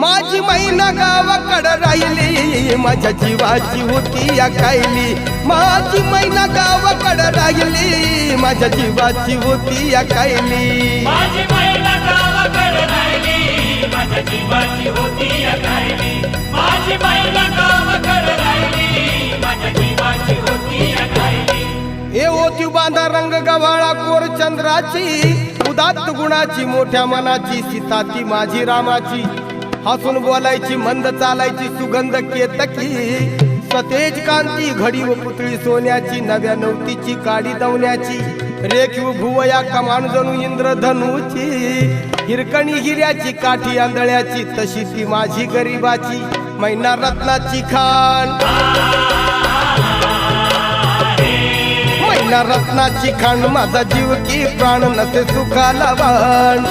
माझी मैना गावाकडं राहिली, माझ्या जीवाची होती या कायली. माझी मैना गावाकडं राहिली, माझ्या जीवाची होती या कायली. माझी मैना गावाकडे राहिली, माझ्या जीवाची होती या कायली. माझी मैना गावाकडे राहिली, माझ्या जीवाची होती या कायली. ए ओती बांधा रंग गव्हाळा कोर चंद्राची, उदात्त गुणाची मोठ्या मनाची, सीता ती माझी रामाची. हसून बोलायची मंद चालायची सुगंध केतकी, सतेज कांती घडी व पुतळी सोन्याची, नव्या नवतीची काडी दवण्याची. रेखीव भुवया कमान जणू इंद्रधनुची, हिरकणी हिऱ्याची काठी आंधळ्याची, तशी ती माझी गरीबाची मैना रत्नाची खाण. मैना रत्नाची खाण माझा जीव की प्राण, नसे सुखाला वाण.